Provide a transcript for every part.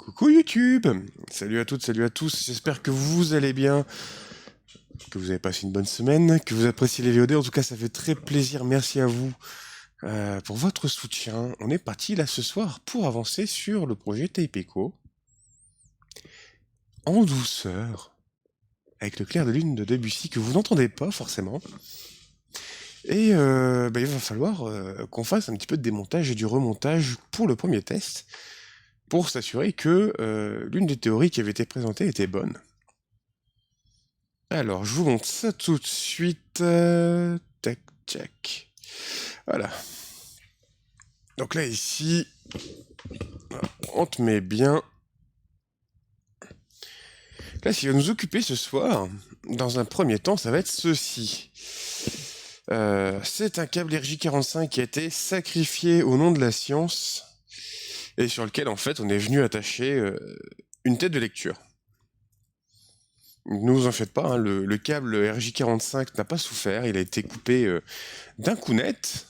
Coucou YouTube! Salut à toutes, salut à tous, j'espère que vous allez bien, que vous avez passé une bonne semaine, que vous appréciez les VOD, en tout cas ça fait très plaisir, merci à vous pour votre soutien. On est parti là ce soir pour avancer sur le projet Taipeko, en douceur, avec le clair de lune de Debussy que vous n'entendez pas forcément. Et il va falloir qu'on fasse un petit peu de démontage et du remontage pour le premier test, pour s'assurer que l'une des théories qui avait été présentée était bonne. Alors, je vous montre ça tout de suite. Tac, tac. Voilà. Donc là, ici, on te met bien. Là, ce qui va nous occuper ce soir, dans un premier temps, ça va être ceci. C'est un câble RJ45 qui a été sacrifié au nom de la science et sur lequel, en fait, on est venu attacher une tête de lecture. Ne vous en faites pas, hein, le câble RJ45 n'a pas souffert, il a été coupé d'un coup net.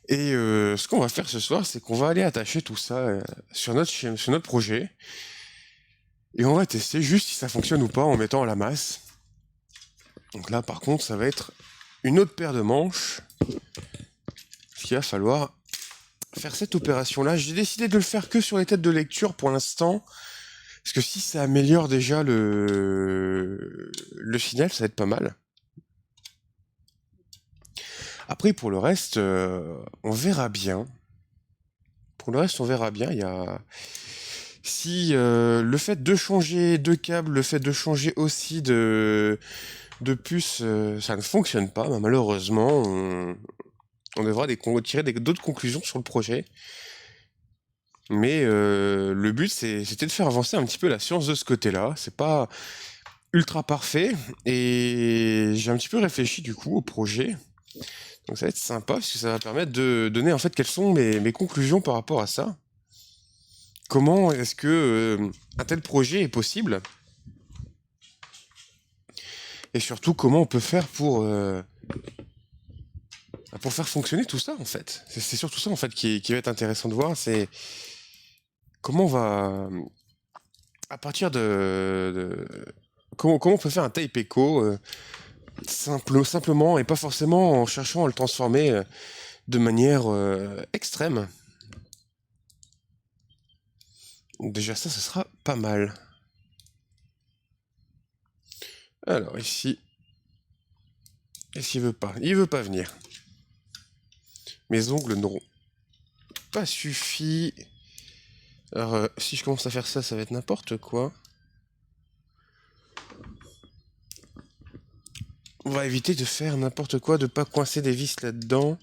Et ce qu'on va faire ce soir, c'est qu'on va aller attacher tout ça sur notre projet. Et on va tester juste si ça fonctionne ou pas en mettant la masse. Donc là, par contre, ça va être une autre paire de manches. Parce qu'il va falloir faire cette opération-là. J'ai décidé de le faire que sur les têtes de lecture pour l'instant. Parce que si ça améliore déjà le signal, ça va être pas mal. Après, pour le reste, on verra bien. Pour le reste, on verra bien. Il y a... Si le fait de changer de câble, le fait de changer aussi de puce, ça ne fonctionne pas, bah, malheureusement, on devra tirer d'autres conclusions sur le projet. Mais le but, c'était de faire avancer un petit peu la science de ce côté-là. C'est pas ultra parfait, et j'ai un petit peu réfléchi du coup au projet. Donc ça va être sympa, parce que ça va permettre de donner en fait quelles sont mes conclusions par rapport à ça. Comment est-ce que un tel projet est possible? Et surtout, comment on peut faire pour faire fonctionner tout ça, en fait. C'est surtout ça, en fait, qui va être intéressant de voir, c'est comment on va... À partir comment on peut faire un Taipeko simplement, et pas forcément en cherchant à le transformer de manière extrême. Déjà ça sera pas mal. Alors ici, qu'est-ce qu'il veut pas? Il veut pas venir. Mes ongles n'auront pas suffi. Alors si je commence à faire ça, ça va être n'importe quoi. On va éviter de faire n'importe quoi, de pas coincer des vis là-dedans.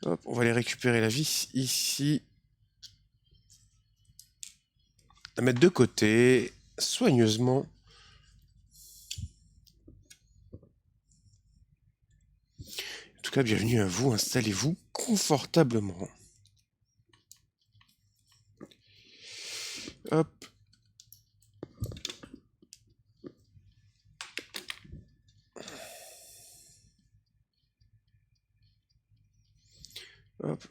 Hop, on va aller récupérer la vis ici. La mettre de côté, soigneusement. En tout cas, bienvenue à vous, installez-vous confortablement. Hop. Hop.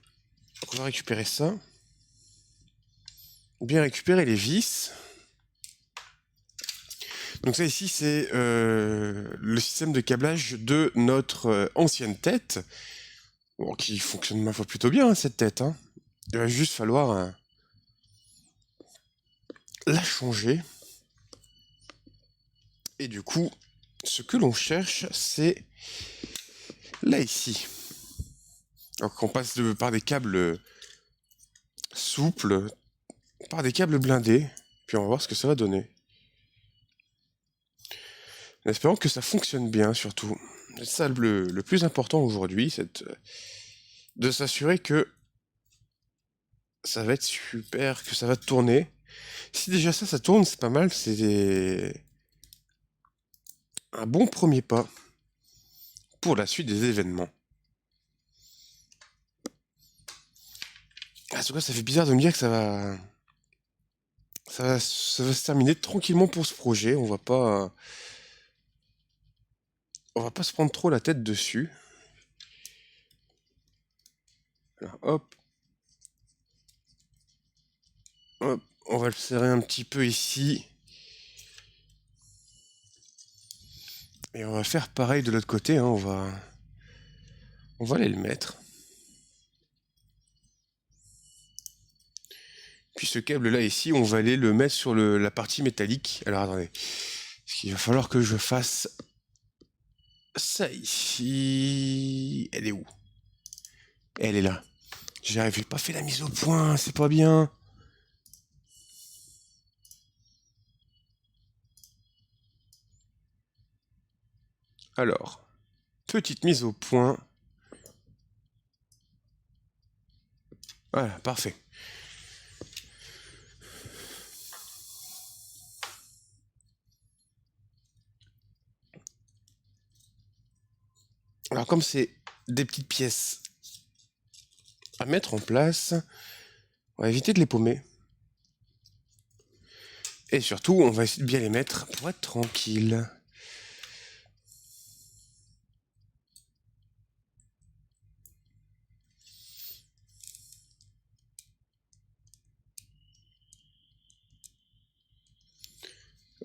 On va récupérer ça. Bien récupérer les vis. Donc ça ici, c'est le système de câblage de notre ancienne tête. Bon, qui fonctionne ma foi plutôt bien, hein, cette tête. Hein. Il va juste falloir la changer. Et du coup, ce que l'on cherche, c'est là ici. Donc on passe par des câbles souples, par des câbles blindés, puis on va voir ce que ça va donner. En espérant que ça fonctionne bien, surtout. C'est ça le plus important aujourd'hui, c'est de s'assurer que ça va être super, que ça va tourner. Si déjà ça tourne, c'est pas mal, c'est un bon premier pas pour la suite des événements. En tout cas, ça fait bizarre de me dire que ça va se terminer tranquillement pour ce projet. On va pas se prendre trop la tête dessus. Alors, hop, Hop, on va le serrer un petit peu ici. Et on va faire pareil de l'autre côté, hein, on va aller le mettre. Puis ce câble là ici, on va aller le mettre sur la partie métallique. Alors attendez, parce qu'il va falloir que je fasse ça ici. Elle est où? Elle est là. J'ai pas fait la mise au point, c'est pas bien. Alors, petite mise au point. Voilà, parfait. Alors comme c'est des petites pièces à mettre en place, on va éviter de les paumer. Et surtout, on va essayer de bien les mettre pour être tranquille.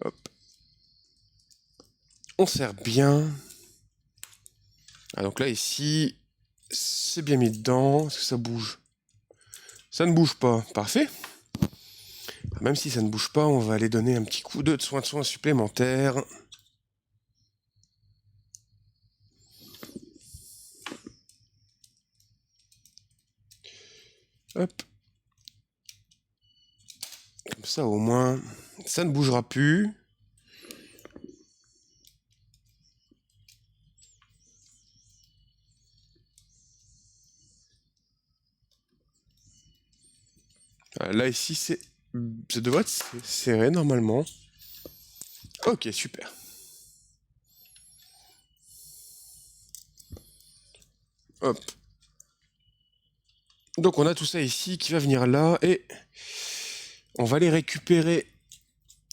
Hop. On serre bien. Ah, donc là, ici, c'est bien mis dedans. Est-ce que ça bouge? Ça ne bouge pas. Parfait. Même si ça ne bouge pas, on va aller donner un petit coup de soin supplémentaire. Hop. Comme ça, au moins, ça ne bougera plus. Là, ici, ça devrait être serré normalement. Ok, super. Hop. Donc on a tout ça ici qui va venir là et on va les récupérer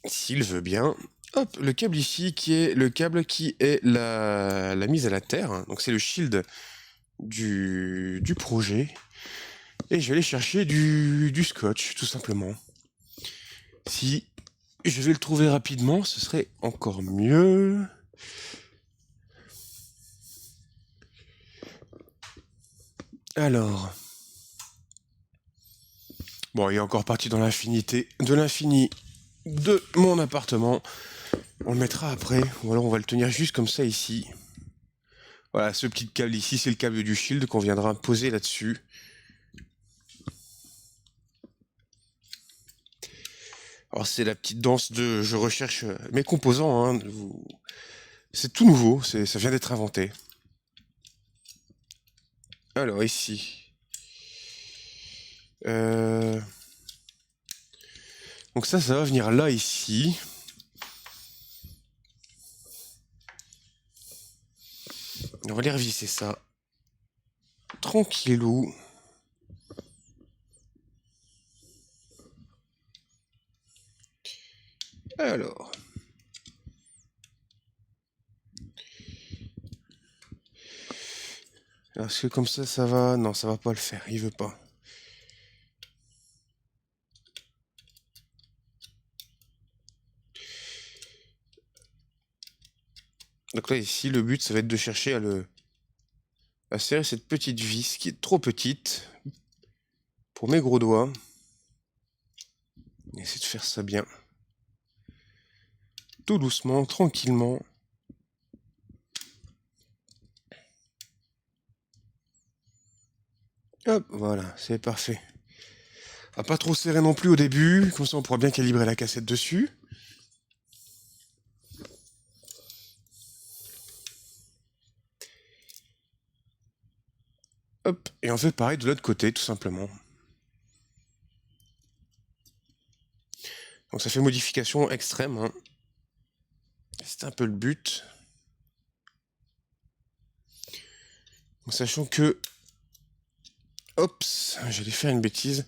s'il veut bien. Hop, le câble ici qui est le câble qui est la mise à la terre. Donc c'est le shield du projet. Et je vais aller chercher du scotch, tout simplement. Si je vais le trouver rapidement, ce serait encore mieux. Alors. Bon, il est encore parti dans l'infinité, de l'infini de mon appartement. On le mettra après, ou alors on va le tenir juste comme ça ici. Voilà, ce petit câble ici, c'est le câble du shield qu'on viendra poser là-dessus. Alors c'est la petite danse de je recherche mes composants, hein. C'est tout nouveau, ça vient d'être inventé. Alors ici. Donc ça va venir là, ici. On va aller revisser ça. Tranquillou. Alors. Est-ce que comme ça va? Non, ça va pas le faire, il veut pas. Donc là, ici, le but, ça va être de chercher à serrer cette petite vis qui est trop petite pour mes gros doigts. On essaie de faire ça bien. Tout doucement, tranquillement. Hop, voilà, c'est parfait. À pas trop serrer non plus au début, comme ça on pourra bien calibrer la cassette dessus. Hop, et on fait pareil de l'autre côté, tout simplement. Donc ça fait modification extrême, hein. C'est un peu le but. En sachant que... Oups, j'allais faire une bêtise.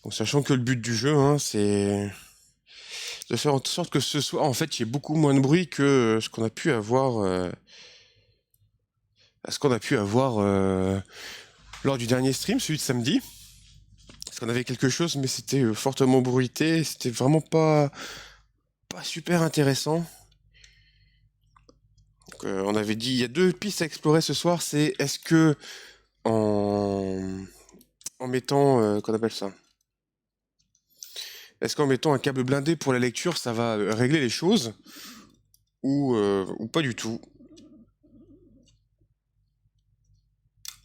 En sachant que le but du jeu, hein, c'est de faire en sorte que ce soit... En fait, il y ait beaucoup moins de bruit que ce qu'on a pu avoir... lors du dernier stream, celui de samedi. Parce qu'on avait quelque chose, mais c'était fortement bruité. C'était vraiment pas super intéressant. Donc, on avait dit, il y a 2 pistes à explorer ce soir. C'est est-ce que en mettant, qu'on appelle ça? Est-ce qu'en mettant un câble blindé pour la lecture, ça va régler les choses ou pas du tout?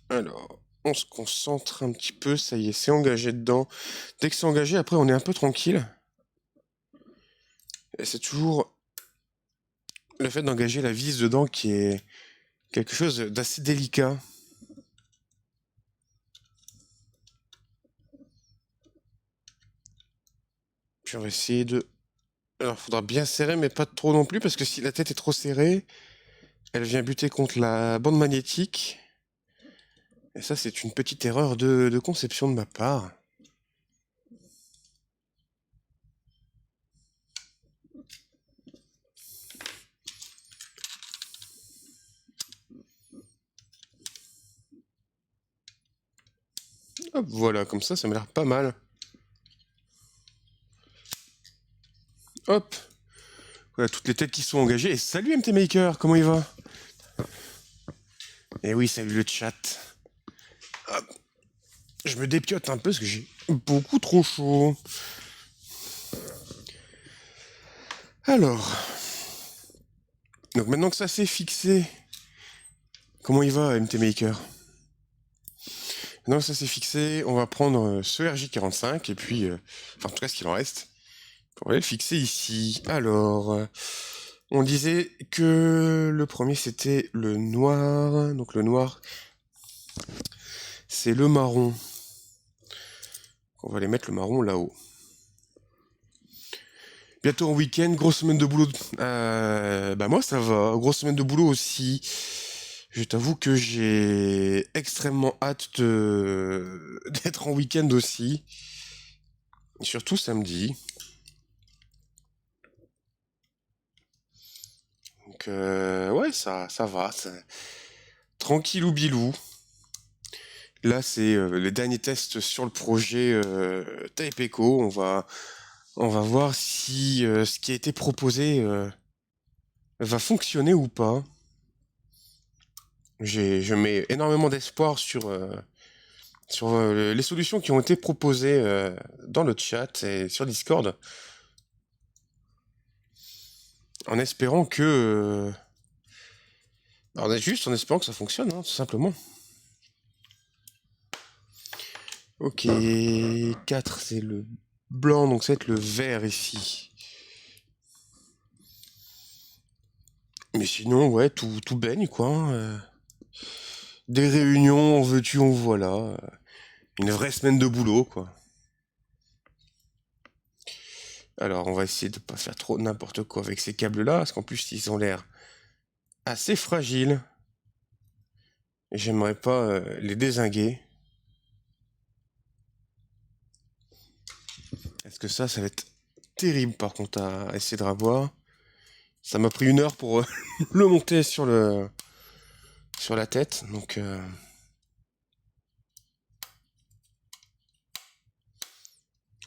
Alors, on se concentre un petit peu, ça y est, c'est engagé dedans. Dès que c'est engagé, après, on est un peu tranquille. Et c'est toujours le fait d'engager la vis dedans qui est quelque chose d'assez délicat. Puis on va essayer de... Alors, faudra bien serrer, mais pas trop non plus, parce que si la tête est trop serrée, elle vient buter contre la bande magnétique. Et ça, c'est une petite erreur de conception de ma part. Hop, voilà, comme ça m'a l'air pas mal. Hop, voilà toutes les têtes qui sont engagées. Et salut MT Maker, comment il va? Et oui, salut le chat. Hop. Je me dépiote un peu parce que j'ai beaucoup trop chaud. Alors. Donc maintenant que ça s'est fixé, comment il va MT Maker? Maintenant que ça s'est fixé, on va prendre ce RJ45 et puis, enfin en tout cas ce qu'il en reste, on va le fixer ici. Alors, on disait que le premier c'était le noir, donc le noir c'est le marron. On va aller mettre le marron là-haut. Bientôt en week-end, grosse semaine de boulot. Bah moi ça va, grosse semaine de boulot aussi. Je t'avoue que j'ai extrêmement hâte d'être en week-end aussi. Et surtout samedi. Donc ouais, ça va. Tranquillou bilou. Là, c'est les derniers tests sur le projet Taepeco. On va voir si ce qui a été proposé va fonctionner ou pas. Je mets énormément d'espoir sur les solutions qui ont été proposées dans le chat et sur Discord. En espérant que... on est juste en espérant que ça fonctionne, hein, tout simplement. Ok, 4 c'est le blanc, donc ça va être le vert ici. Mais sinon, ouais, tout baigne, quoi. Des réunions, en veux-tu, en voilà. Une vraie semaine de boulot, quoi. Alors, on va essayer de pas faire trop n'importe quoi avec ces câbles-là, parce qu'en plus, ils ont l'air assez fragiles. Et j'aimerais pas les dézinguer. Est-ce que ça va être terrible, par contre, à essayer de ravoir. Ça m'a pris 1 heure pour le monter sur la tête, donc...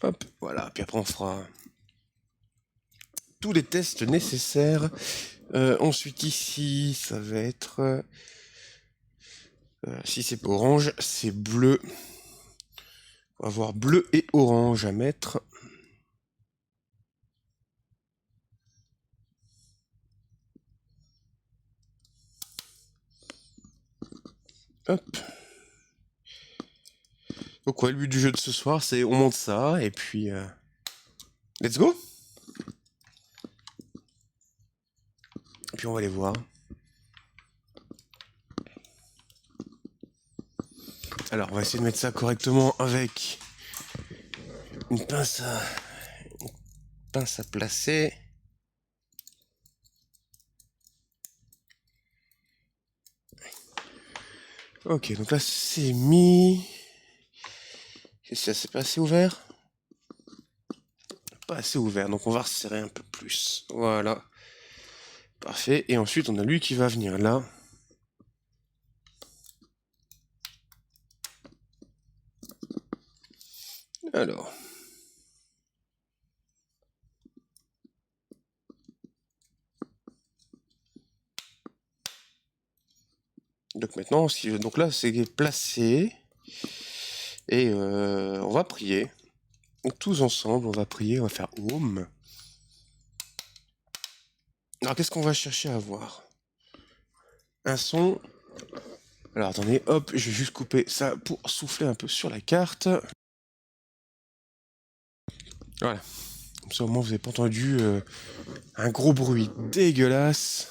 Hop, voilà, puis après on fera tous les tests nécessaires. Ensuite ici, ça va être... si c'est pas orange, c'est bleu. On va avoir bleu et orange à mettre. Hop. Donc ouais, le but du jeu de ce soir, c'est on monte ça, et puis... let's go. Et puis on va aller voir. Alors, on va essayer de mettre ça correctement avec une pince à placer. Ok, donc là c'est mis. Qu'est-ce que c'est pas assez ouvert? Pas assez ouvert, donc on va resserrer un peu plus. Voilà. Parfait. Et ensuite on a lui qui va venir là. Alors. Donc maintenant, donc là, c'est placé. Et on va prier. Donc, tous ensemble, on va prier, on va faire Om. Alors, qu'est-ce qu'on va chercher à avoir? Un son. Alors, attendez, hop, je vais juste couper ça pour souffler un peu sur la carte. Voilà. Comme ça, au moins, vous n'avez pas entendu un gros bruit dégueulasse.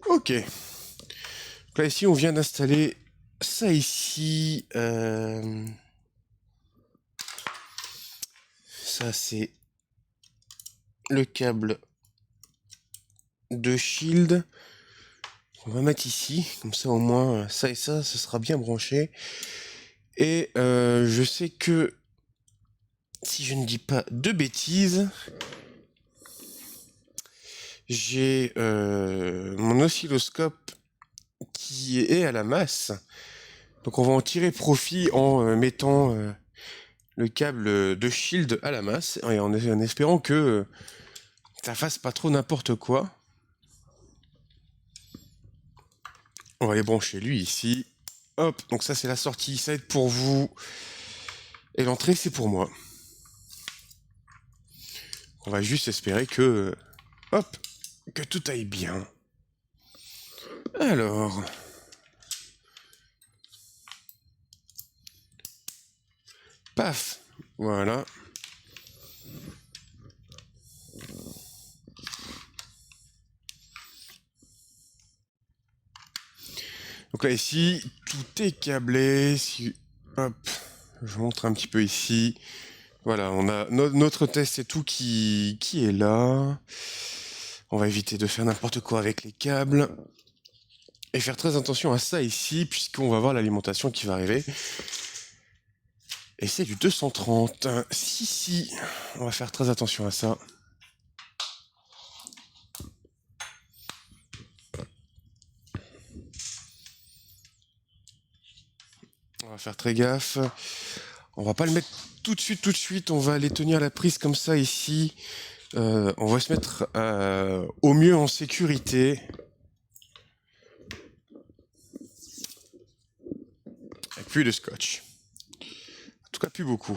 Ok. Donc là, ici, on vient d'installer ça ici. Ça, c'est le câble de Shield. On va mettre ici. Comme ça, au moins, ça et ça sera bien branché. Et je sais que, si je ne dis pas de bêtises, j'ai mon oscilloscope qui est à la masse. Donc on va en tirer profit en mettant le câble de Shield à la masse et en espérant que ça fasse pas trop n'importe quoi. On va les brancher lui ici. Hop, donc ça c'est la sortie, ça va être pour vous. Et l'entrée c'est pour moi. On va juste espérer que... hop, que tout aille bien. Alors... paf, voilà. Donc là ici, tout est câblé. Si... hop, je montre un petit peu ici. Voilà, on a notre test et tout qui est là. On va éviter de faire n'importe quoi avec les câbles. Et faire très attention à ça ici, puisqu'on va voir l'alimentation qui va arriver. Et c'est du 230. Si, on va faire très attention à ça. On va faire très gaffe. On va pas le mettre tout de suite. On va aller tenir la prise comme ça ici. On va se mettre au mieux en sécurité. Et plus de scotch. En tout cas, plus beaucoup.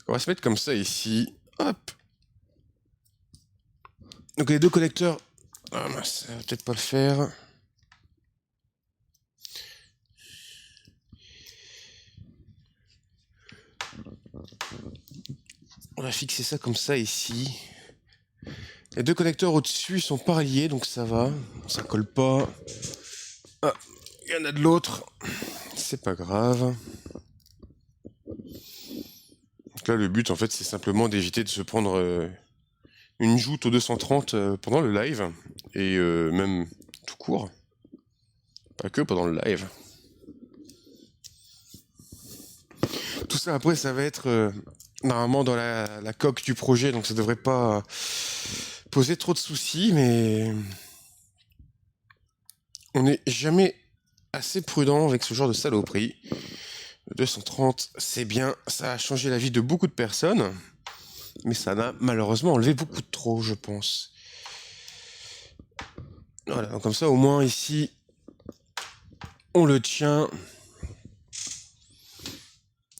On va se mettre comme ça ici. Hop. Donc les deux connecteurs. Ah mince, ça va peut-être pas le faire. On va fixer ça comme ça ici. Les deux connecteurs au-dessus sont pas reliés, donc ça va. Ça colle pas. Ah, il y en a de l'autre. C'est pas grave. Donc là, le but, en fait, c'est simplement d'éviter de se prendre une joute au 230 pendant le live. Et même tout court. Pas que pendant le live. Tout ça, après, ça va être normalement dans la coque du projet, donc ça devrait pas poser trop de soucis, mais on n'est jamais assez prudent avec ce genre de saloperie. Le 230, c'est bien, ça a changé la vie de beaucoup de personnes, mais ça n'a malheureusement enlevé beaucoup de trop, je pense. Voilà, donc comme ça, au moins ici, on le tient.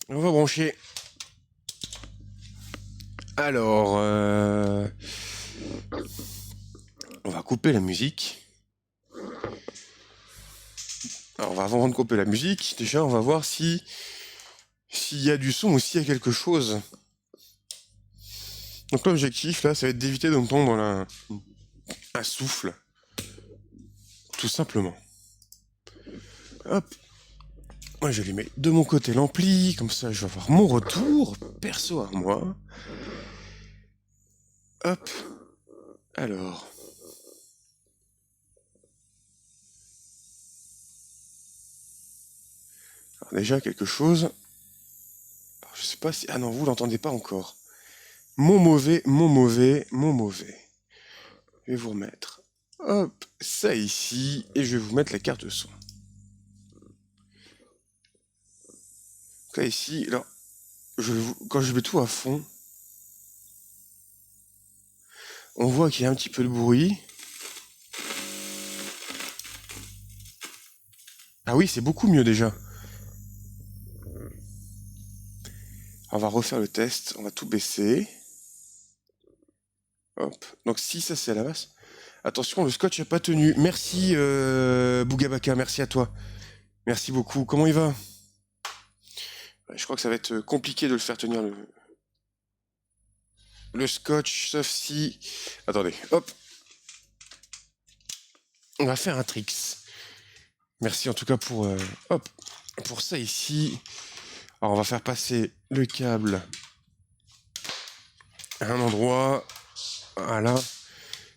On va brancher. Alors, on va couper la musique. Alors, avant de couper la musique, déjà, on va voir s'il y a du son ou s'il y a quelque chose. Donc l'objectif, là, ça va être d'éviter d'entendre un souffle. Tout simplement. Hop. Moi, je lui mets de mon côté l'ampli, comme ça, je vais avoir mon retour, perso à moi. Hop. Alors... déjà, quelque chose... alors, je sais pas si... ah non, vous l'entendez pas encore. Mon mauvais. Je vais vous remettre. Hop, ça ici, et je vais vous mettre la carte son. Donc là ici, alors, quand je mets tout à fond, on voit qu'il y a un petit peu de bruit. Ah oui, c'est beaucoup mieux déjà. On va refaire le test, on va tout baisser. Hop, donc si ça c'est à la masse. Attention, le scotch n'a pas tenu. Merci Bougabaka, merci à toi. Merci beaucoup. Comment il va? Ouais, je crois que ça va être compliqué de le faire tenir le scotch, sauf si... Attendez, hop. On va faire un tricks. Merci en tout cas pour, hop, pour ça ici. Alors on va faire passer le câble à un endroit. Voilà.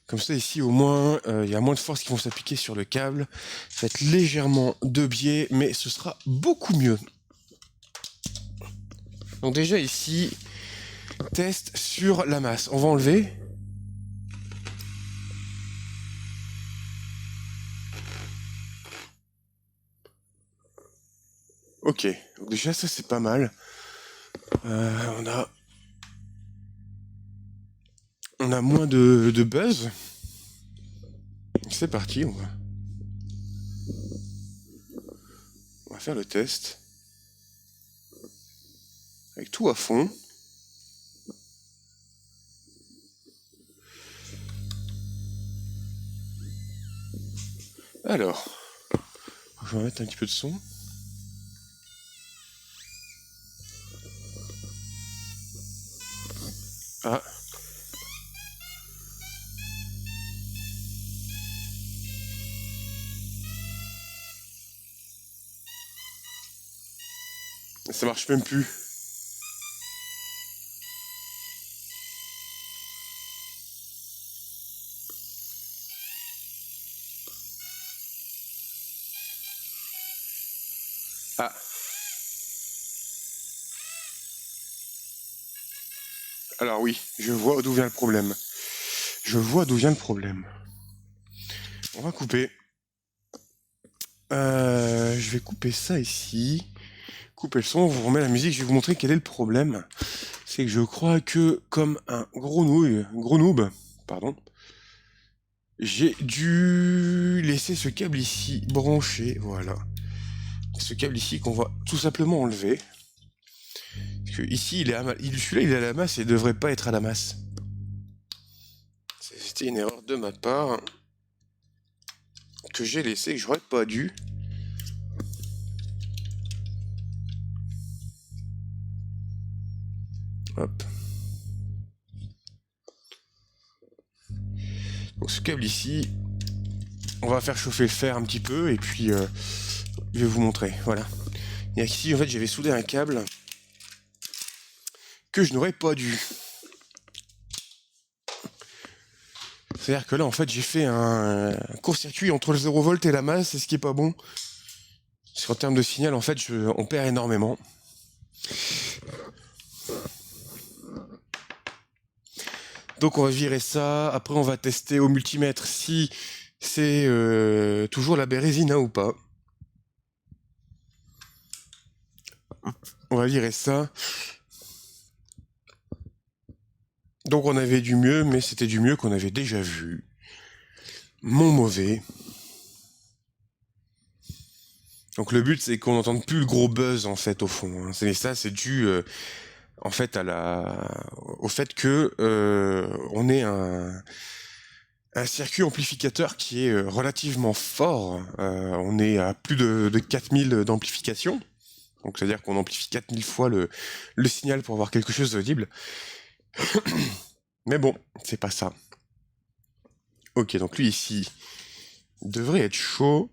Comme ça ici au moins, il y a moins de forces qui vont s'appliquer sur le câble. Ça va être légèrement de biais, mais ce sera beaucoup mieux. Donc déjà ici, test sur la masse. On va enlever. Ok, donc déjà ça c'est pas mal. On a moins de buzz. C'est parti, on va faire le test. Avec tout à fond. Alors, je vais mettre un petit peu de son. Ah. Ça marche même plus. Ah. Alors oui, je vois d'où vient le problème. Je vois d'où vient le problème. On va couper. Je vais couper ça ici. Couper le son, on vous remet la musique, je vais vous montrer quel est le problème. C'est que je crois que, comme un gros noob, pardon, j'ai dû laisser ce câble ici branché, voilà. Ce câble ici qu'on va tout simplement enlever. Parce que ici, celui-là il est à la masse et il devrait pas être à la masse. C'était une erreur de ma part que j'ai laissé, que j'aurais pas dû. Hop. Donc ce câble ici, on va faire chauffer le fer un petit peu et puis je vais vous montrer. Voilà. Et ici, en fait, j'avais soudé un câble que je n'aurais pas dû. C'est-à-dire que là, en fait, j'ai fait un court-circuit entre le 0 volt et la masse, et ce qui est pas bon. Parce qu'en termes de signal, en fait, on perd énormément. Donc on va virer ça. Après, on va tester au multimètre si c'est toujours la bérésina ou pas. On va virer ça. Donc on avait du mieux, mais c'était du mieux qu'on avait déjà vu. Mon mauvais. Donc le but c'est qu'on n'entende plus le gros buzz en fait au fond. Ça c'est dû en fait au fait que on est un circuit amplificateur qui est relativement fort. On est à plus de 4000 d'amplification. Donc c'est-à-dire qu'on amplifie 4000 fois le signal pour avoir quelque chose d'audible. Mais bon, c'est pas ça. Ok, donc lui ici devrait être chaud.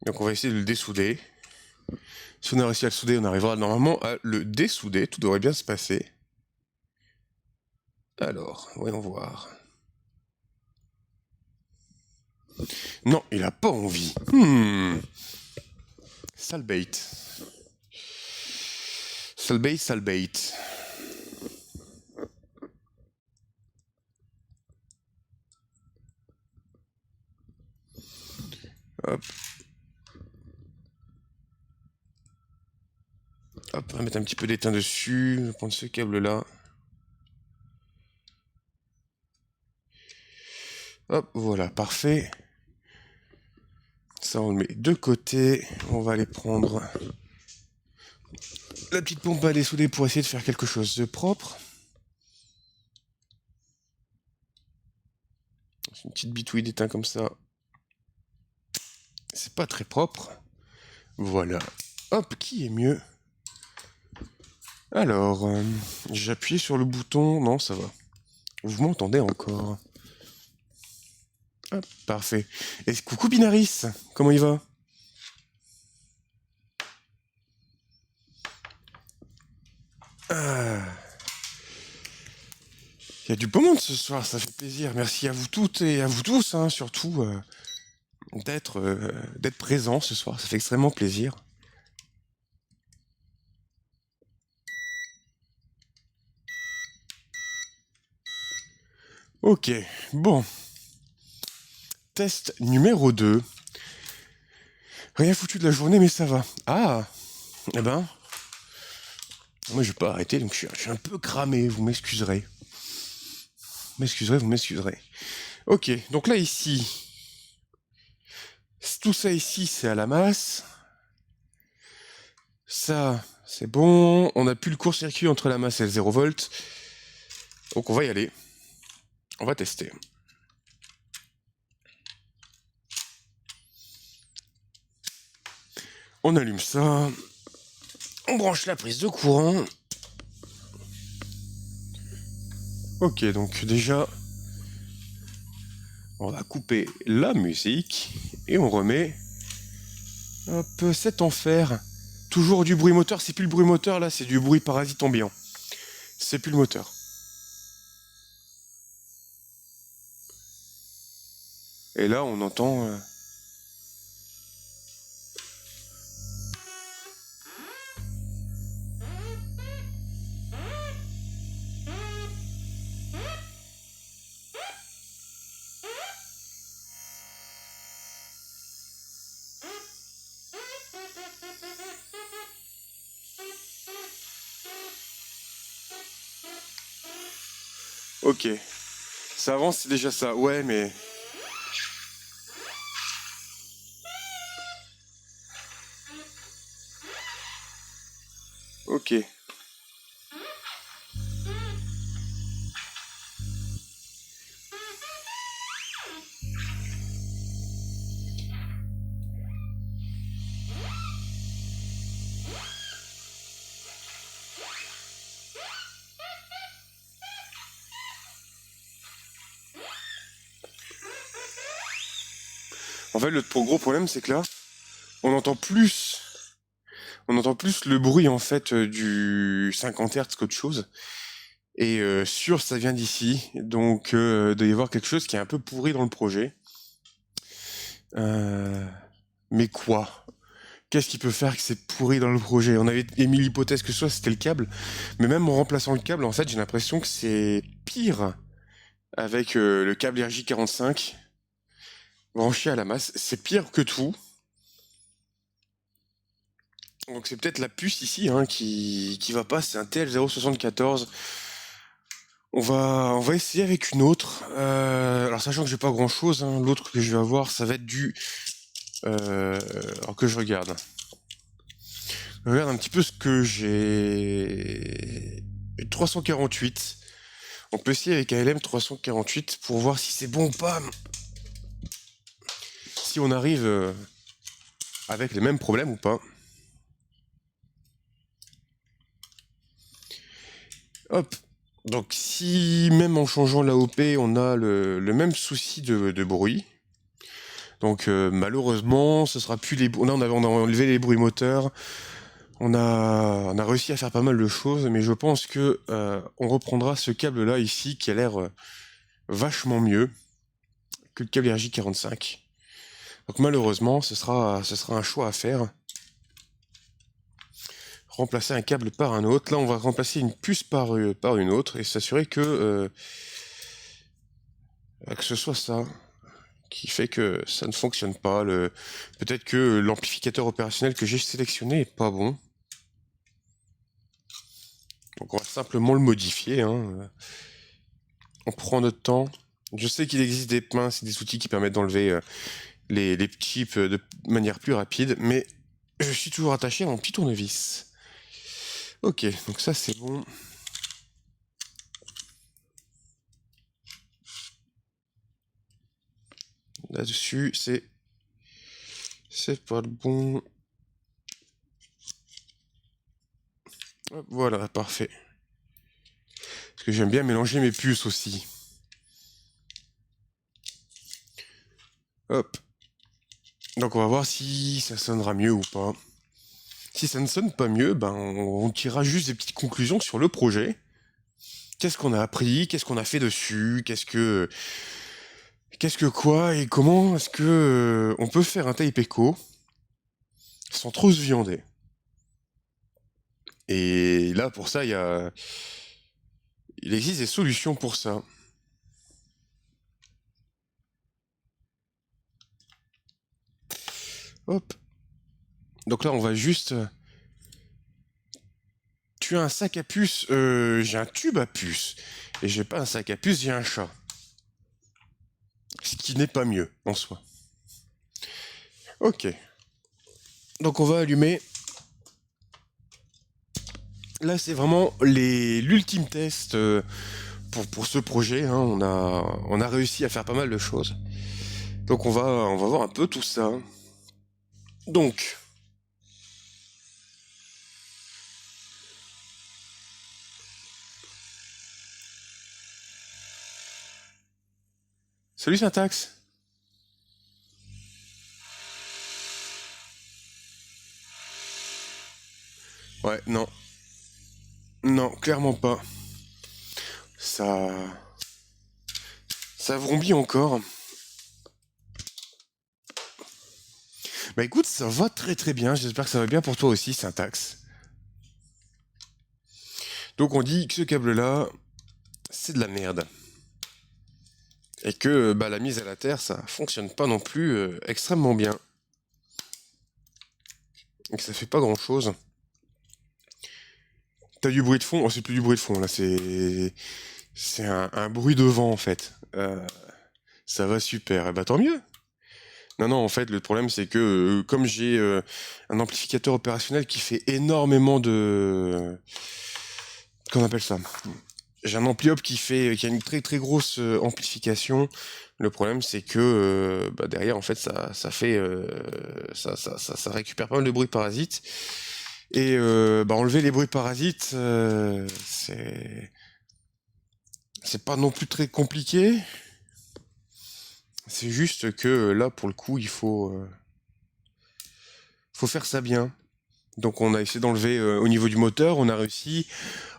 Donc on va essayer de le dessouder. Si on a réussi à le souder, on arrivera normalement à le dessouder. Tout devrait bien se passer. Alors, voyons voir. Non, il a pas envie. Sale bait. Sale bait, sale bait. Hop. Hop, on va mettre un petit peu d'étain dessus. On va prendre ce câble-là. Hop, voilà, parfait. Ça, on le met de côté. On va aller prendre la petite pompe à dessouder pour essayer de faire quelque chose de propre. Une petite bitouille d'étain comme ça. C'est pas très propre. Voilà. Hop, qui est mieux? Alors, j'ai appuyé sur le bouton. Non, ça va. Vous m'entendez encore? Hop, parfait. Et coucou Binaris, comment il va? Ah. Il y a du beau monde ce soir, ça fait plaisir. Merci à vous toutes et à vous tous, hein, surtout, d'être présents ce soir. Ça fait extrêmement plaisir. Ok, bon. Test numéro 2. Rien foutu de la journée, mais ça va. Ah, eh ben, moi je vais pas arrêter, donc je suis un peu cramé, vous m'excuserez. Vous m'excuserez. Ok, donc là ici, tout ça ici c'est à la masse. Ça, c'est bon. On n'a plus le court-circuit entre la masse et le 0 volt. Donc on va y aller. On va tester. On allume ça. On branche la prise de courant. Ok, donc déjà, on va couper la musique et on remet hop, cet enfer. Toujours du bruit moteur. C'est plus le bruit moteur là, c'est du bruit parasite ambiant. C'est plus le moteur. Et là, on entend. Ok. Ça avance, c'est déjà ça. Ouais, mais. Ok. En fait, le gros problème, c'est que là, on entend plus. On entend plus le bruit en fait du 50 Hz qu'autre chose. Et sûr, ça vient d'ici. Donc, il doit y avoir quelque chose qui est un peu pourri dans le projet. Mais quoi? Qu'est-ce qui peut faire que c'est pourri dans le projet? On avait émis l'hypothèse que soit c'était le câble. Mais même en remplaçant le câble, en fait, j'ai l'impression que c'est pire avec le câble RJ45 branché à la masse. C'est pire que tout. Donc c'est peut-être la puce ici hein, qui va pas, c'est un TL074. On va essayer avec une autre. Alors sachant que j'ai pas grand chose, hein, l'autre que je vais avoir, ça va être du. Alors que je regarde. Je regarde un petit peu ce que j'ai. 348. On peut essayer avec ALM 348 pour voir si c'est bon ou pas. Si on arrive avec les mêmes problèmes ou pas. Hop. Donc si même en changeant l'AOP, on a le même souci de bruit. Donc malheureusement, ce sera plus les. Là, on a enlevé les bruits moteurs. On a réussi à faire pas mal de choses, mais je pense que on reprendra ce câble-là ici qui a l'air vachement mieux que le câble RJ45. Donc malheureusement, ce sera un choix à faire. remplacer un câble par un autre. Là, on va remplacer une puce par une autre et s'assurer que ce soit ça qui fait que ça ne fonctionne pas. Peut-être que l'amplificateur opérationnel que j'ai sélectionné est pas bon. Donc on va simplement le modifier, hein. On prend notre temps. Je sais qu'il existe des pinces et des outils qui permettent d'enlever les chips de manière plus rapide, mais je suis toujours attaché à mon petit tournevis. Ok, donc ça c'est bon. Là-dessus, c'est pas le bon. Hop, voilà, parfait. Parce que j'aime bien mélanger mes puces aussi. Hop. Donc on va voir si ça sonnera mieux ou pas. Si ça ne sonne pas mieux, ben on tirera juste des petites conclusions sur le projet. Qu'est-ce qu'on a appris, qu'est-ce qu'on a fait dessus, qu'est-ce que quoi et comment est-ce que on peut faire un tape echo sans trop se viander. Et là pour ça il existe des solutions pour ça. Hop. Donc là on va juste. Tu as un sac à puce, j'ai un tube à puce. Et j'ai pas un sac à puce, j'ai un chat. Ce qui n'est pas mieux en soi. Ok. Donc on va allumer. Là c'est vraiment l'ultime test pour ce projet. Hein. On a réussi à faire pas mal de choses. Donc on va voir un peu tout ça. Donc. Salut Syntax. Ouais, non. Non, clairement pas. Ça. Ça vrombit encore. Bah écoute, ça va très très bien. J'espère que ça va bien pour toi aussi, Syntax. Donc on dit que ce câble-là, c'est de la merde. Et que bah, la mise à la terre, ça fonctionne pas non plus extrêmement bien. Et que ça fait pas grand-chose. T'as du bruit de fond? Oh, c'est plus du bruit de fond, là, c'est un bruit de vent, en fait. Ça va super. Et bah tant mieux. Non, non, en fait, le problème, c'est que comme j'ai un amplificateur opérationnel qui fait énormément de... Qu'on appelle ça? J'ai un ampli-op qui a une très très grosse amplification. Le problème, c'est que bah, derrière, en fait, ça fait... ça récupère pas mal de bruits parasites. Et bah, enlever les bruits parasites, c'est pas non plus très compliqué. C'est juste que là, pour le coup, il faut faire ça bien. Donc on a essayé d'enlever au niveau du moteur, on a réussi.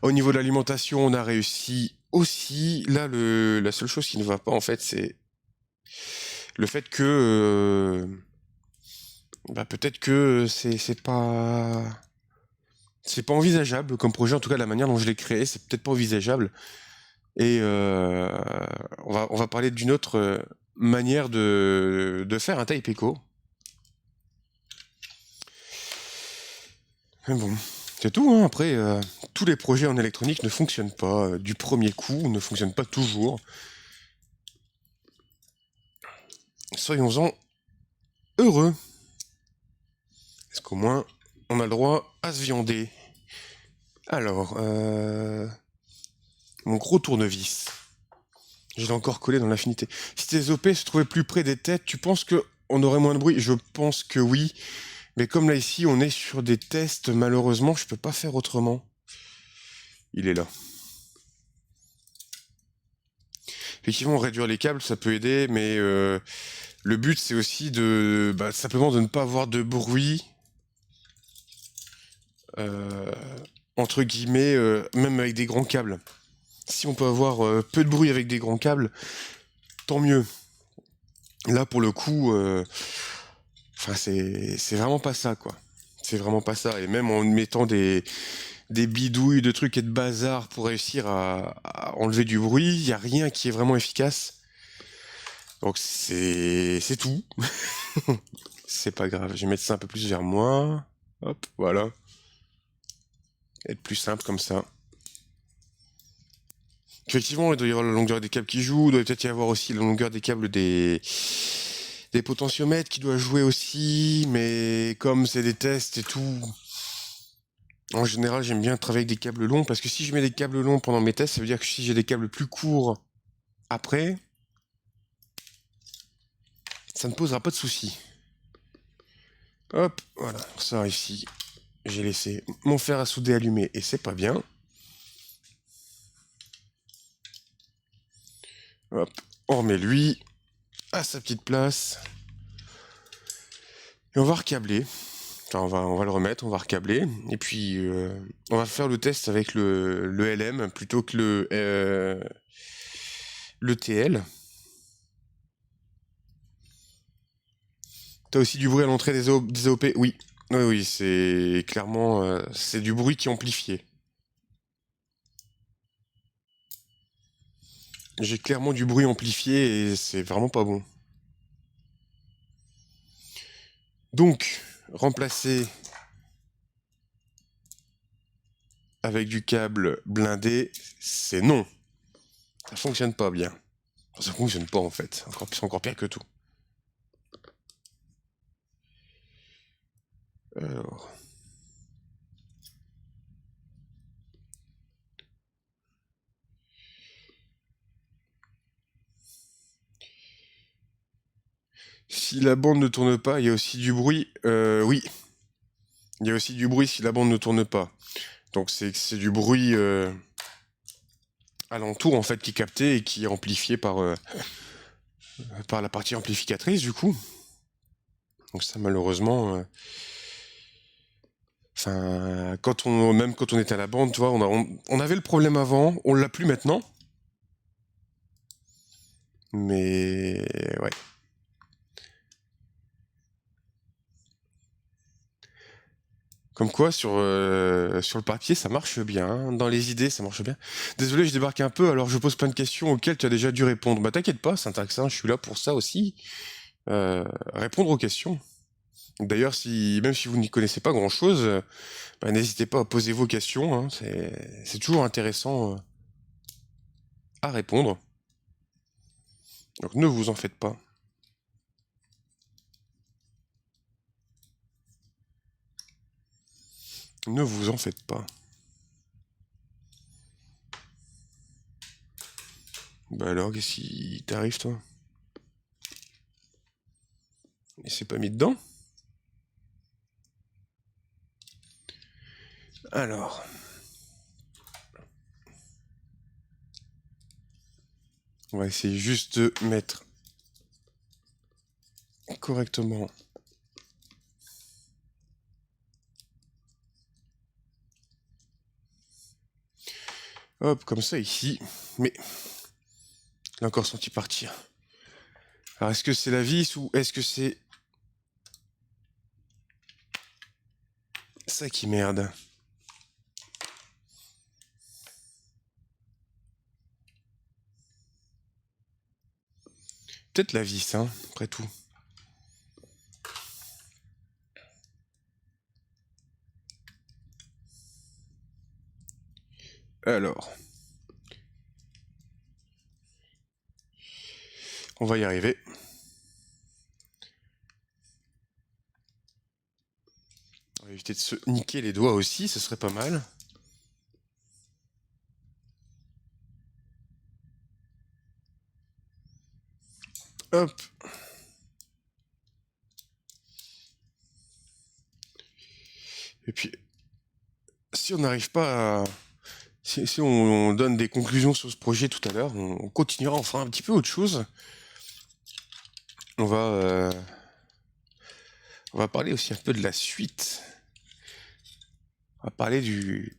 Au niveau de l'alimentation, on a réussi aussi. Là, la seule chose qui ne va pas, en fait, c'est le fait que bah, peut-être que c'est pas envisageable comme projet. En tout cas, la manière dont je l'ai créé, c'est peut-être pas envisageable. Et on va parler d'une autre manière de faire un tape echo. Mais bon, c'est tout, hein. Après, tous les projets en électronique ne fonctionnent pas du premier coup, ne fonctionnent pas toujours. Soyons-en heureux. Est-ce qu'au moins, on a le droit à se viander? Alors, mon gros tournevis. Je l'ai encore collé dans l'infinité. Si tes OP se trouvaient plus près des têtes, tu penses qu'on aurait moins de bruit? Je pense que oui. Mais comme là, ici, on est sur des tests, malheureusement, je peux pas faire autrement. Il est là. Effectivement, réduire les câbles, ça peut aider, mais le but, c'est aussi simplement de ne pas avoir de bruit, entre guillemets, même avec des grands câbles. Si on peut avoir peu de bruit avec des grands câbles, tant mieux. Là, pour le coup, c'est vraiment pas ça, quoi. C'est vraiment pas ça. Et même en mettant des bidouilles, de trucs et de bazar pour réussir à enlever du bruit, il n'y a rien qui est vraiment efficace. Donc c'est tout. C'est pas grave. Je vais mettre ça un peu plus vers moi. Hop, voilà. Être plus simple comme ça. Effectivement, il doit y avoir la longueur des câbles qui joue, il doit peut-être y avoir aussi la longueur des câbles des potentiomètres qui doit jouer aussi, mais comme c'est des tests et tout, en général, j'aime bien travailler avec des câbles longs, parce que si je mets des câbles longs pendant mes tests, ça veut dire que si j'ai des câbles plus courts après, ça ne posera pas de soucis. Hop, voilà, ça ici, j'ai laissé mon fer à souder allumé, et c'est pas bien. Hop, on remet lui à sa petite place. Et on va recabler. Enfin, on va le remettre, on va recabler. Et puis, on va faire le test avec le LM plutôt que le TL. T'as aussi du bruit à l'entrée des AOP? Oui. Oui, oui, c'est clairement... c'est du bruit qui est amplifié. J'ai clairement du bruit amplifié et c'est vraiment pas bon. Donc, remplacer avec du câble blindé, c'est non. Ça fonctionne pas bien. Ça fonctionne pas en fait. C'est encore pire que tout. Alors... Si la bande ne tourne pas, il y a aussi du bruit. Oui, il y a aussi du bruit si la bande ne tourne pas. Donc c'est du bruit alentour en fait qui est capté et qui est amplifié par la partie amplificatrice du coup. Donc ça malheureusement, enfin même quand on était à la bande, tu vois, on avait le problème avant, on l'a plus maintenant. Mais ouais. Comme quoi, sur le papier, ça marche bien. Hein. Dans les idées, ça marche bien. Désolé, je débarque un peu, alors je pose plein de questions auxquelles tu as déjà dû répondre. Bah t'inquiète pas, Syntaxin, je suis là pour ça aussi. Répondre aux questions. D'ailleurs, même si vous n'y connaissez pas grand-chose, bah, n'hésitez pas à poser vos questions. Hein. C'est toujours intéressant à répondre. Donc ne vous en faites pas. Ne vous en faites pas. Bah alors, qu'est-ce qui t'arrive, toi? Et c'est pas mis dedans? Alors... On va essayer juste de mettre correctement. Hop, comme ça ici. Mais... Il a encore senti partir. Alors, est-ce que c'est la vis ou est-ce que c'est... ça qui merde? Peut-être la vis, hein, après tout. Alors... on va y arriver. On va éviter de se niquer les doigts aussi, ce serait pas mal. Hop. Et puis, si on n'arrive pas à... Si on donne des conclusions sur ce projet tout à l'heure, on continuera, on fera un petit peu autre chose. On va parler aussi un peu de la suite. On va parler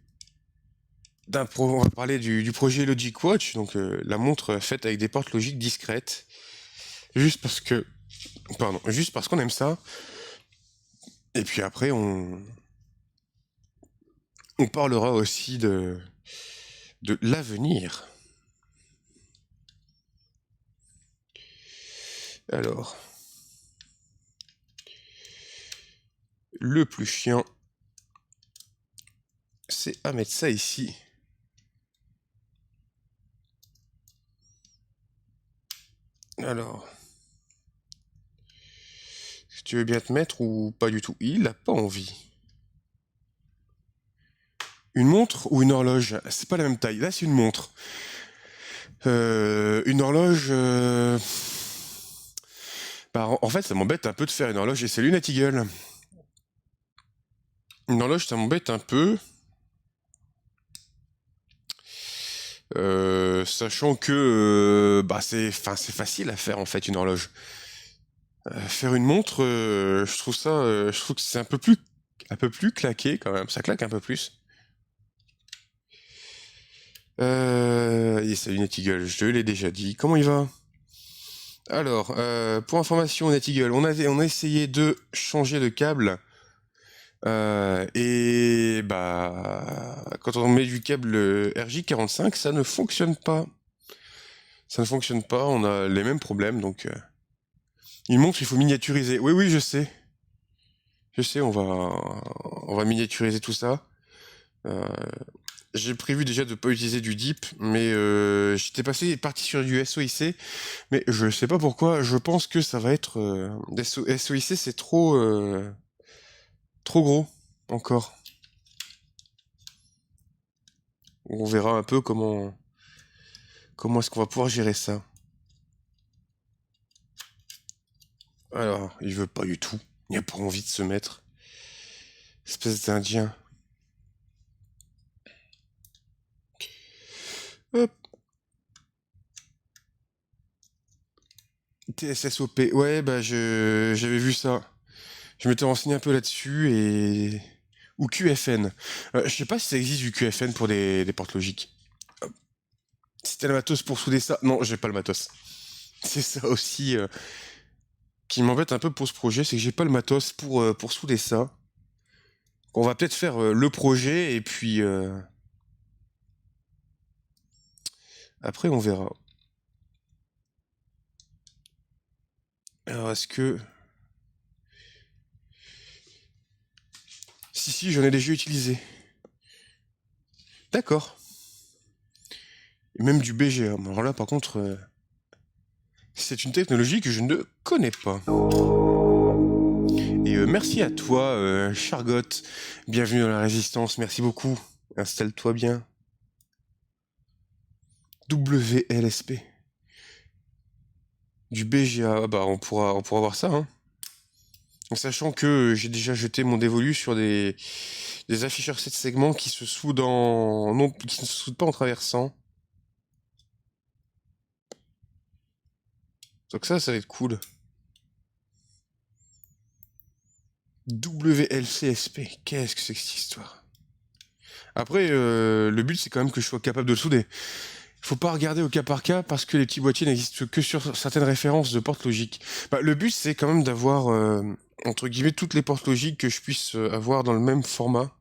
on va parler du projet Logic Watch, donc la montre faite avec des portes logiques discrètes. Juste parce qu'on aime ça. Et puis après, on parlera aussi de l'avenir. Alors, le plus chiant, c'est à mettre ça ici. Alors, est-ce que tu veux bien te mettre ou pas du tout? Il n'a pas envie. Une montre ou une horloge? C'est pas la même taille. Là, c'est une montre. Une horloge... Bah, en fait, ça m'embête un peu de faire une horloge. Et c'est Lunati Eagle. Une horloge, ça m'embête un peu. Sachant que bah c'est facile à faire en fait une horloge. Faire une montre, je trouve que c'est un peu plus claqué quand même. Ça claque un peu plus. Et salut Netigel, je te l'ai déjà dit. Comment il va? Alors, pour information, Netigel, on a essayé de changer de câble. Et bah, quand on met du câble RJ45, ça ne fonctionne pas. Ça ne fonctionne pas, on a les mêmes problèmes, donc... Une montre, il faut miniaturiser. Oui, oui, je sais. Je sais, on va miniaturiser tout ça. Euh, j'ai prévu déjà de ne pas utiliser du DIP, mais j'étais parti sur du SOIC, mais je sais pas pourquoi, je pense que ça va être... SOIC, c'est trop gros, encore. On verra un peu comment est-ce qu'on va pouvoir gérer ça. Alors, il veut pas du tout. Il a pas envie de se mettre. Espèce d'Indien. Hop. TSSOP. Ouais, bah j'avais vu ça. Je m'étais renseigné un peu là-dessus et... Ou QFN. Je sais pas si ça existe du QFN pour des portes logiques. Si t'as le matos pour souder ça... Non, j'ai pas le matos. C'est ça aussi qui m'embête un peu pour ce projet, c'est que j'ai pas le matos pour souder ça. On va peut-être faire le projet et puis... Après, on verra. Alors, est-ce que... Si, j'en ai déjà utilisé. D'accord. Et même du BGA. Alors là, par contre, c'est une technologie que je ne connais pas. Et merci à toi, Chargot. Bienvenue dans la Résistance. Merci beaucoup. Installe-toi bien. WLSP. Du BGA. Ah bah, on pourra voir ça, hein. En sachant que j'ai déjà jeté mon dévolu sur des afficheurs 7 segments qui se soudent non, qui ne se soudent pas en traversant. Donc ça va être cool. WLCSP. Qu'est-ce que c'est que cette histoire? Après, le but, c'est quand même que je sois capable de le souder. Faut pas regarder au cas par cas parce que les petits boîtiers n'existent que sur certaines références de portes logiques. Bah, le but, c'est quand même d'avoir, entre guillemets, toutes les portes logiques que je puisse avoir dans le même format.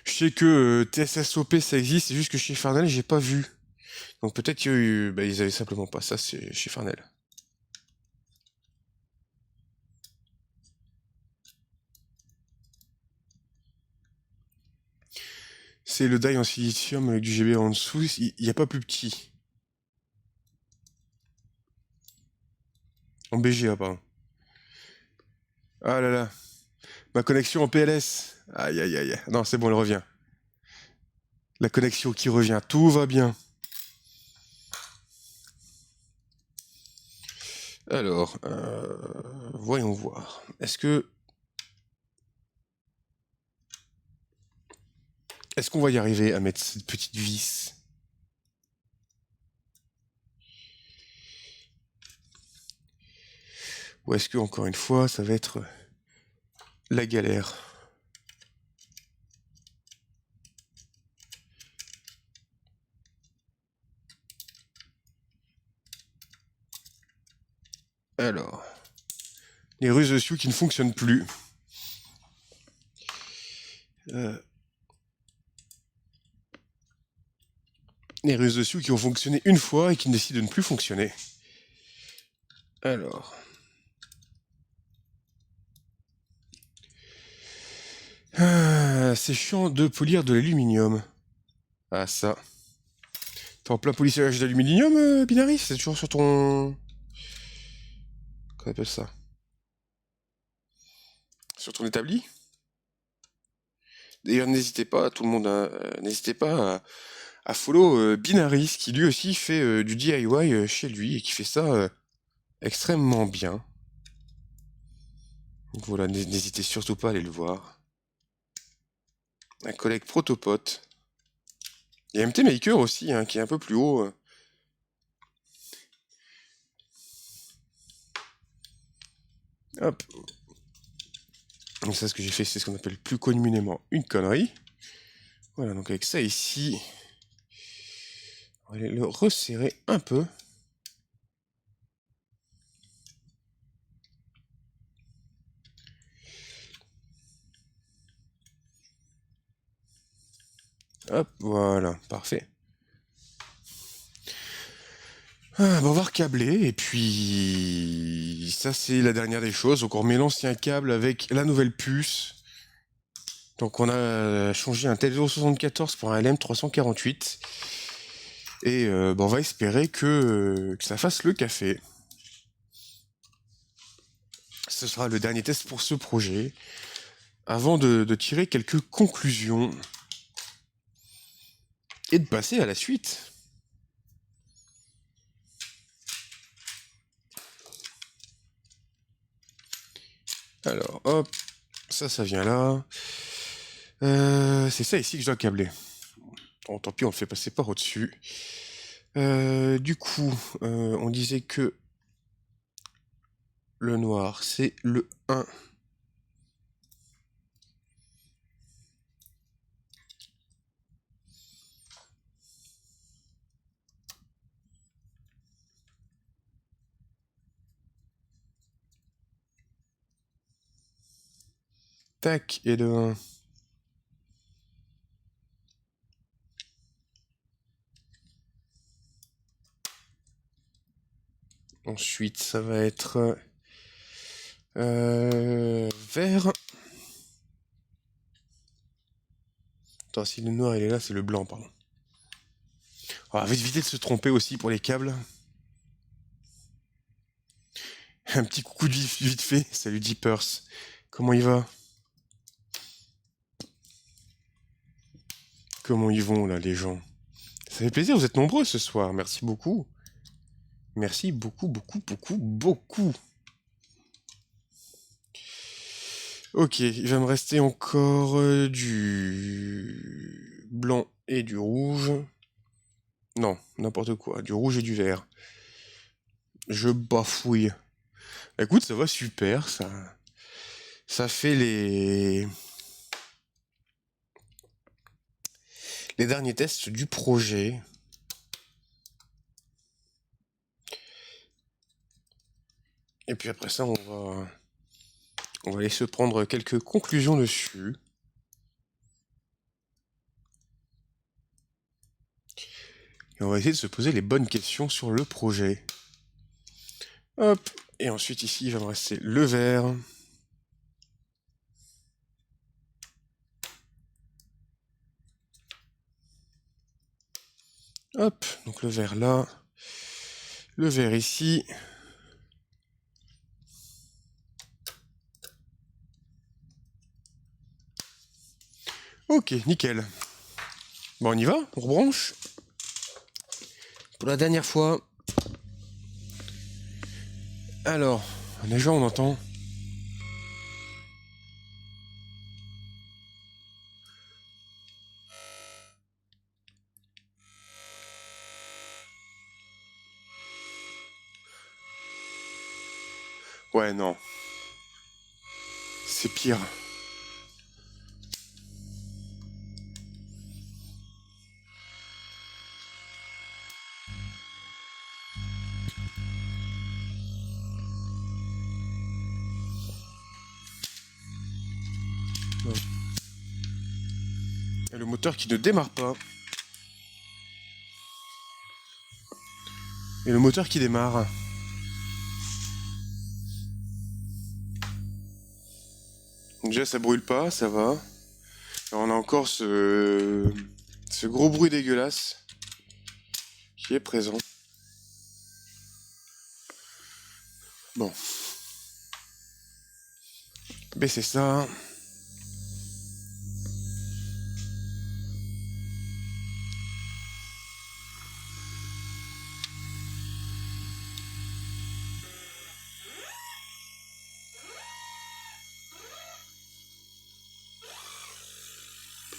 Je sais que TSSOP, ça existe, c'est juste que chez Farnell, j'ai pas vu. Donc peut-être qu'ils avaient simplement pas ça, c'est chez Farnell. C'est le die en silicium avec du GB en dessous, il n'y a pas plus petit. En BGA, pardon. Ah là là. Ma connexion en PLS. Aïe aïe aïe. Non, c'est bon, elle revient. La connexion qui revient, tout va bien. Alors, voyons voir. Est-ce qu'on va y arriver à mettre cette petite vis? Ou est-ce que, encore une fois, ça va être la galère? Alors, les ruses de Sioux qui ne fonctionnent plus. Les réseaux sociaux qui ont fonctionné une fois et qui décident de ne plus fonctionner. Alors. C'est chiant de polir de l'aluminium. Ah, ça. T'es en plein polissage d'aluminium, Binary? C'est toujours sur ton... Qu'on appelle ça? Sur ton établi? D'ailleurs, n'hésitez pas, tout le monde, n'hésitez pas à follow Binaris, qui lui aussi fait du DIY chez lui et qui fait ça extrêmement bien. Donc voilà, n'hésitez surtout pas à aller le voir. Un collègue protopote. Il y a MT Maker aussi, hein, qui est un peu plus haut. Hop. Donc ça, ce que j'ai fait, c'est ce qu'on appelle plus communément une connerie. Voilà, donc avec ça ici, on va aller le resserrer un peu. Hop, voilà, parfait. Ah, bon, on va recabler, et puis ça c'est la dernière des choses. Donc on remet l'ancien câble avec la nouvelle puce. Donc on a changé un TEL074 pour un LM348. Et bon, on va espérer que ça fasse le café. Ce sera le dernier test pour ce projet. Avant de tirer quelques conclusions. Et de passer à la suite. Alors, hop, ça vient là. C'est ça ici que je dois câbler. Bon, tant pis, on le fait passer par au-dessus. Du coup, on disait que le noir, c'est le 1. Tac, et le 1. Ensuite, ça va être vert. Attends, si le noir il est là, c'est le blanc, pardon. On va éviter de se tromper aussi pour les câbles. Un petit coucou de vite fait. Salut Deepers. Comment il va? Comment ils vont là, les gens? Ça fait plaisir, vous êtes nombreux ce soir. Merci beaucoup. Merci beaucoup, beaucoup, beaucoup, beaucoup. Ok, il va me rester encore du blanc et du rouge. Non, n'importe quoi. Du rouge et du vert. Je bafouille. Écoute, ça va super, ça fait les derniers tests du projet. Et puis après ça, on va aller se prendre quelques conclusions dessus. Et on va essayer de se poser les bonnes questions sur le projet. Hop. Et ensuite ici, il va me rester le vert. Hop, donc le vert là. Le vert ici. Ok, nickel. Bon, on y va? On rebranche? Pour la dernière fois. Alors, déjà on entend. Ouais, non. C'est pire. le moteur qui ne démarre pas. Et le moteur qui démarre. Déjà, ça brûle pas, ça va. Alors, on a encore ce gros bruit dégueulasse qui est présent. Bon. Baissez ça.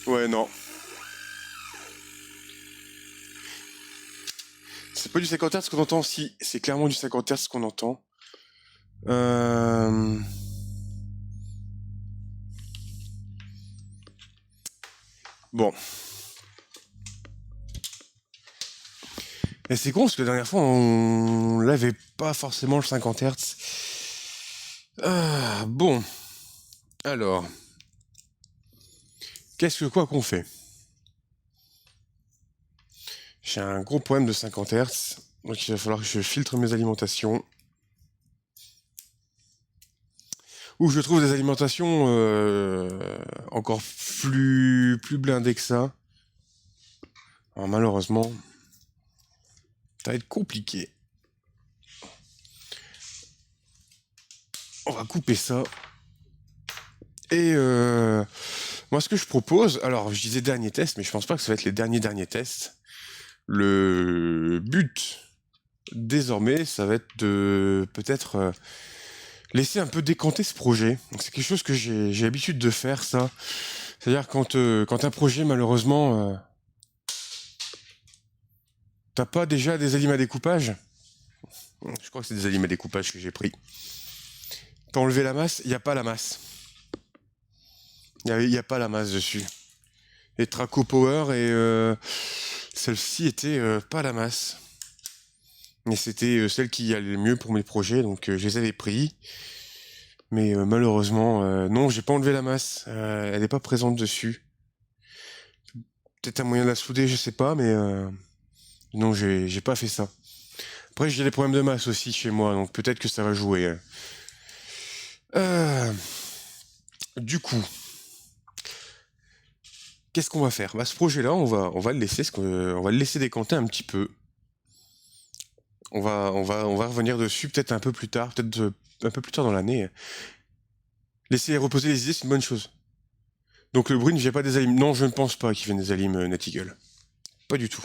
Ouais, non. C'est pas du 50 Hz qu'on entend, si. C'est clairement du 50 Hz qu'on entend. Bon. Et c'est con parce que la dernière fois, on l'avait pas forcément le 50 Hz. Bon. Alors. Quoi qu'on fait? J'ai un gros problème de 50 Hz. Donc il va falloir que je filtre mes alimentations. Ou je trouve des alimentations encore plus blindées que ça. Alors malheureusement, ça va être compliqué. On va couper ça. Et moi, ce que je propose, alors je disais dernier test, mais je pense pas que ça va être les derniers tests. Le but, désormais, ça va être de peut-être laisser un peu décanter ce projet. Donc, c'est quelque chose que j'ai l'habitude de faire, ça. C'est-à-dire quand un projet, malheureusement, t'as pas déjà des aliments à découpage. Je crois que c'est des aliments à découpage que j'ai pris. Pour enlever la masse, il n'y a pas la masse. Il n'y a pas la masse dessus. Et Traco Power et celle-ci était pas la masse. Mais c'était celle qui allait le mieux pour mes projets, donc je les avais pris. Mais malheureusement, non, j'ai pas enlevé la masse. Elle n'est pas présente dessus. Peut-être un moyen de la souder, je sais pas, mais non, j'ai pas fait ça. Après, j'ai des problèmes de masse aussi chez moi, donc peut-être que ça va jouer. Du coup, qu'est-ce qu'on va faire? Bah, ce projet-là, on va le laisser, on va le laisser décanter un petit peu. On va revenir dessus peut-être un peu plus tard, peut-être un peu plus tard dans l'année. Laisser reposer les idées, c'est une bonne chose. Donc le bruit ne vient pas des alim. Non, je ne pense pas qu'il vienne des alim Natigal. Pas du tout.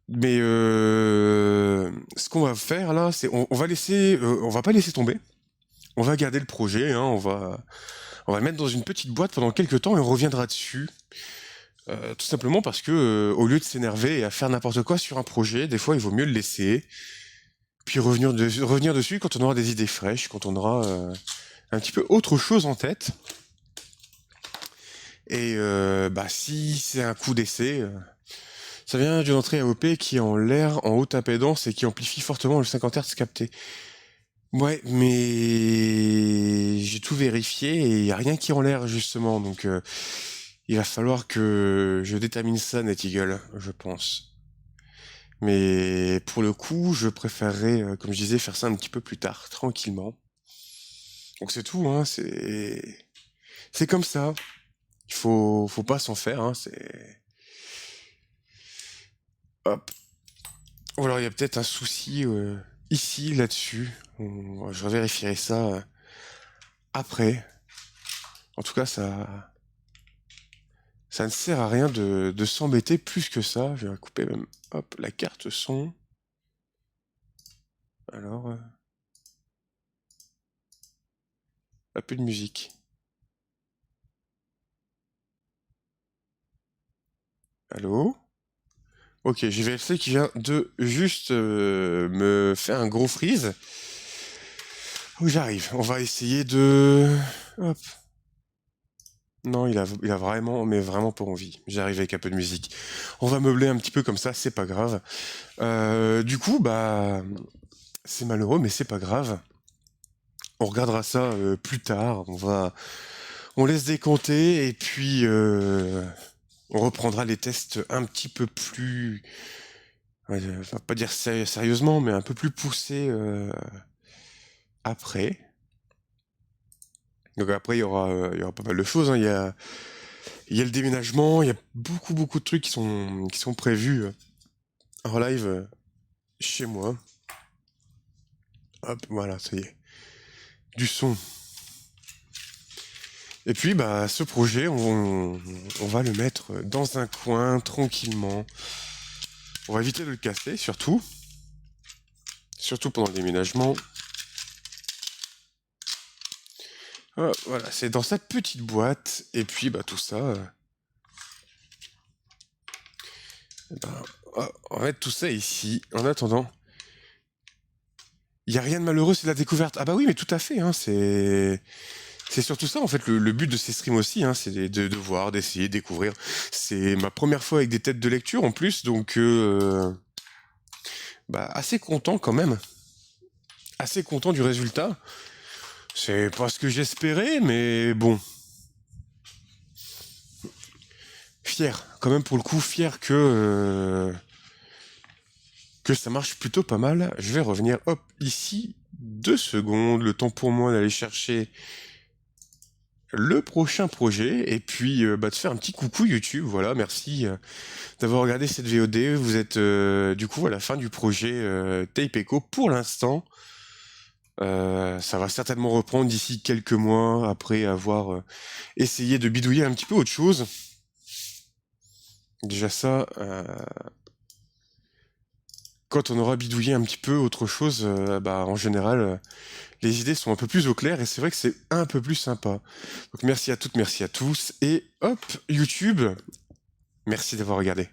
Mais ce qu'on va faire là, c'est on va laisser, on va pas laisser tomber. On va garder le projet, hein, on va le mettre dans une petite boîte pendant quelques temps et on reviendra dessus. Tout simplement parce que au lieu de s'énerver et à faire n'importe quoi sur un projet, des fois il vaut mieux le laisser, puis revenir dessus quand on aura des idées fraîches, quand on aura un petit peu autre chose en tête. Et si c'est un coup d'essai, ça vient d'une entrée AOP qui est en l'air, en haute impédance et qui amplifie fortement le 50 Hz capté. Ouais, mais j'ai tout vérifié et il n'y a rien qui est en l'air justement, donc il va falloir que je détermine ça, Neteagle, je pense. Mais pour le coup, je préférerais, comme je disais, faire ça un petit peu plus tard, tranquillement. Donc c'est tout, hein, c'est comme ça. Il faut pas s'en faire, hein, c'est... Hop. Ou alors il y a peut-être un souci ici, là-dessus. Je vérifierai ça après. En tout cas, ça ne sert à rien de s'embêter plus que ça. Je vais couper même, hop, la carte son. Alors... un peu de musique. Allô? Ok, j'ai VLC qui vient de juste me faire un gros freeze. Oh, j'arrive. On va essayer de... Hop. Non, il a vraiment, mais vraiment pas envie. J'arrive avec un peu de musique. On va meubler un petit peu comme ça, c'est pas grave. Du coup, bah... c'est malheureux, mais c'est pas grave. On regardera ça plus tard. On laisse décompter, et puis... On reprendra les tests un petit peu plus, ouais, je vais pas dire sérieusement, mais un peu plus poussés après. Donc après, il y aura pas mal de choses, hein. Il y a le déménagement, il y a beaucoup de trucs qui sont prévus en live chez moi. Hop, voilà, ça y est. Du son. Et puis, bah, ce projet, on va le mettre dans un coin, tranquillement. On va éviter de le casser, surtout. Surtout pendant le déménagement. Voilà, c'est dans cette petite boîte. Et puis, bah, tout ça... ben, on va mettre tout ça ici. En attendant... Il n'y a rien de malheureux, c'est la découverte. Ah bah oui, mais tout à fait, hein, c'est surtout ça, en fait, le but de ces streams aussi, hein, c'est de voir, d'essayer, de découvrir. C'est ma première fois avec des têtes de lecture, en plus, donc bah, assez content quand même. Assez content du résultat. C'est pas ce que j'espérais, mais bon. Fier, quand même pour le coup, fier que ça marche plutôt pas mal. Je vais revenir, hop, ici, 2 secondes, le temps pour moi d'aller chercher le prochain projet, et puis bah, de faire un petit coucou YouTube, voilà, merci d'avoir regardé cette VOD, vous êtes du coup à la fin du projet Tape Echo pour l'instant. Ça va certainement reprendre d'ici quelques mois, après avoir essayé de bidouiller un petit peu autre chose. Déjà ça, quand on aura bidouillé un petit peu autre chose, bah, en général, les idées sont un peu plus au clair, et c'est vrai que c'est un peu plus sympa. Donc merci à toutes, merci à tous, et hop, YouTube, merci d'avoir regardé.